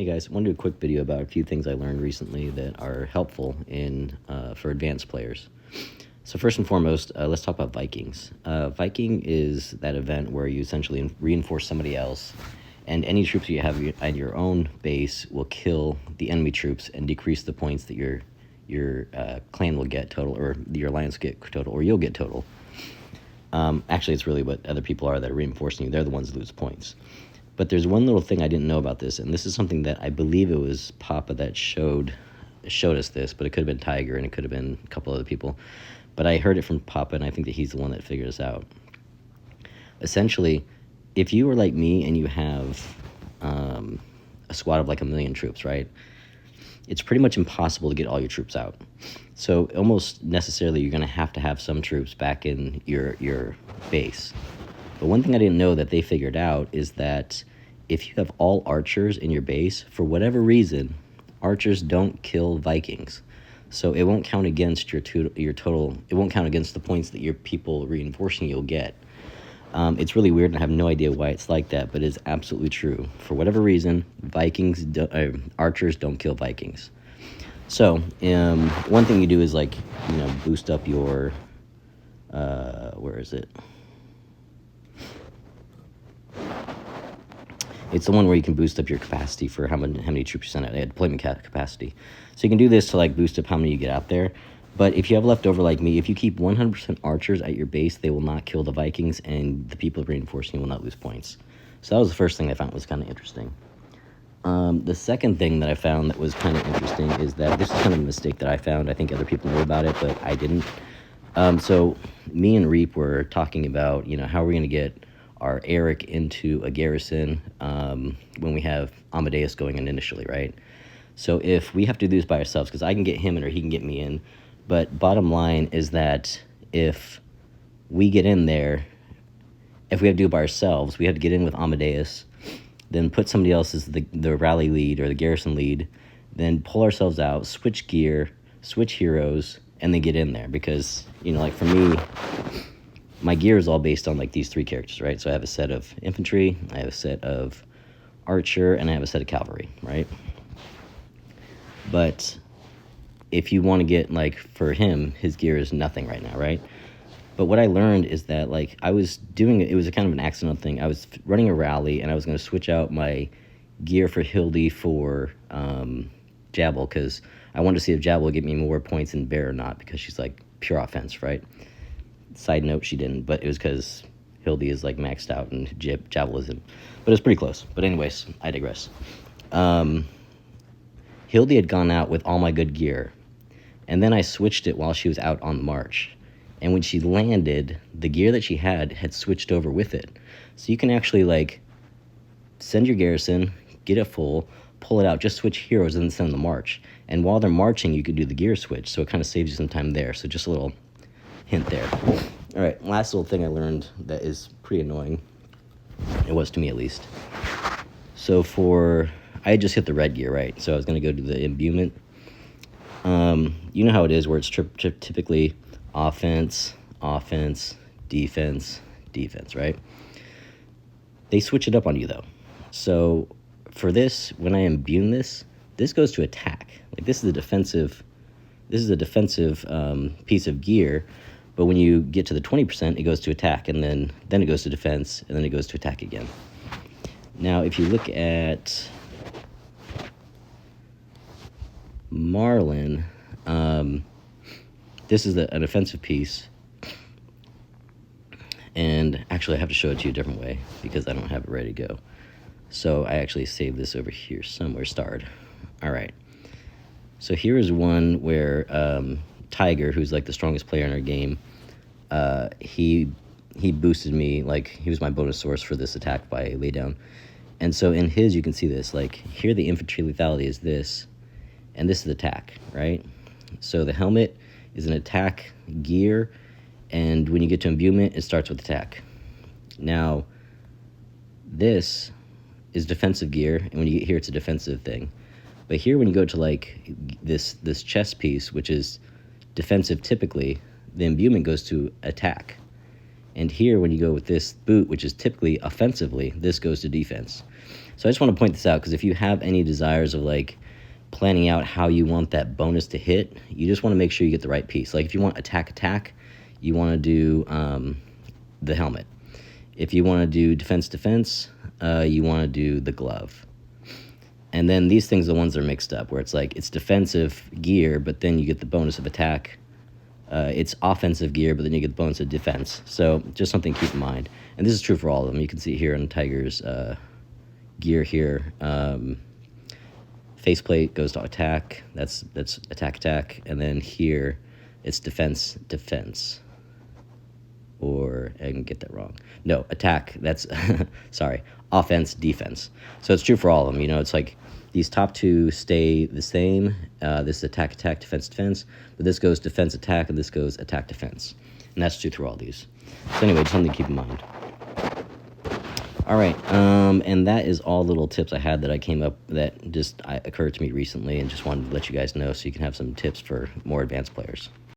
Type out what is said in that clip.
Hey guys, I want to do a quick video about a few things I learned recently that are helpful for advanced players. So first and foremost, let's talk about Vikings. Viking is that event where you essentially reinforce somebody else, and any troops you have at your own base will kill the enemy troops and decrease the points that your clan will get total, or your alliance get total, or you'll get total. Actually, it's really what other people are that are reinforcing you. They're the ones that lose points. But there's one little thing I didn't know about this, and this is something that I believe it was Papa that showed us this, but it could have been Tiger and it could have been a couple other people. But I heard it from Papa, and I think that he's the one that figured this out. Essentially, if you were like me and you have a squad of like 1 million troops, right? It's pretty much impossible to get all your troops out. So almost necessarily you're going to have some troops back in your base. But one thing I didn't know that they figured out is that if you have all archers in your base, for whatever reason, archers don't kill Vikings. So it won't count against your total, it won't count against the points that your people reinforcing you'll get. It's really weird, and I have no idea why it's like that, but it's absolutely true. For whatever reason, archers don't kill Vikings. So one thing you do is boost up your, where is it? It's the one where you can boost up your capacity for how many troops you send out, deployment capacity. So you can do this to boost up how many you get out there. But if you have leftover like me, if you keep 100% archers at your base, they will not kill the Vikings, and the people reinforcing you will not lose points. So that was the first thing I found was kind of interesting. The second thing that I found that was kind of interesting is that this is kind of a mistake that I found. I think other people knew about it, but I didn't. So me and Reap were talking about, how we're going to get our Eric into a garrison when we have Amadeus going in initially, right? So if we have to do this by ourselves, because I can get him in or he can get me in, but bottom line is that if we get in there, if we have to do it by ourselves, we have to get in with Amadeus, then put somebody else as the rally lead or the garrison lead, then pull ourselves out, switch gear, switch heroes, and then get in there. Because, for me, my gear is all based on these 3 characters, right? So I have a set of infantry, I have a set of archer, and I have a set of cavalry, right? But if you want to get, for him, his gear is nothing right now, right? But what I learned is that, I was doing it was a kind of an accidental thing. I was running a rally, and I was going to switch out my gear for Hildy for Jabal, because I wanted to see if Jabal would get me more points than Bear or not, because she's, pure offense, right? Side note, she didn't, but it was because Hildy is maxed out and Jabal isn't. But it was pretty close. But anyways, I digress. Hildy had gone out with all my good gear, and then I switched it while she was out on the march. And when she landed, the gear that she had switched over with it. So you can actually send your garrison, get it full, pull it out, just switch heroes, and then send them the march. And while they're marching, you could do the gear switch, so it kind of saves you some time there. So just a little hint there. All right, last little thing I learned that is pretty annoying. It was to me, at least. So I had just hit the red gear, right? So I was going to go to the imbuement. You know how it is, where it's typically offense, defense, right? They switch it up on you, though. So for this, when I imbue this goes to attack. This is a defensive piece of gear. But when you get to the 20%, it goes to attack, and then it goes to defense, and then it goes to attack again. Now, if you look at Marlin, this is an offensive piece. And actually, I have to show it to you a different way because I don't have it ready to go. So I actually saved this over here somewhere, starred. All right. So here is one where Tiger, who's the strongest player in our game, he boosted me, he was my bonus source for this attack by laydown. And so in his, you can see this, here the infantry lethality is this, and this is attack, right? So the helmet is an attack gear, and when you get to imbuement, it starts with attack. Now, this is defensive gear, and when you get here, it's a defensive thing. But here, when you go to this chest piece, which is defensive typically, the imbuement goes to attack. And here, when you go with this boot, which is typically offensively, this goes to defense. So I just want to point this out, because if you have any desires of like planning out how you want that bonus to hit, you just want to make sure you get the right piece. Like if you want attack, you want to do the helmet. If you want to do defense, you want to do the glove. And then these things are the ones that are mixed up, where it's like it's defensive gear, but then you get the bonus of attack. It's offensive gear, but then you get the bonus of defense. So just something to keep in mind. And this is true for all of them. You can see here in Tiger's gear here. Faceplate goes to attack. That's attack. And then here, it's defense. Or I can get that wrong. No, attack. That's sorry, offense, defense. So it's true for all of them. You know, it's like these top two stay the same. This is attack, defense. But this goes defense, attack, and this goes attack, defense. And that's true through all these. So anyway, just something to keep in mind. All right, and that is all little tips I had that I came up that just occurred to me recently, and just wanted to let you guys know so you can have some tips for more advanced players.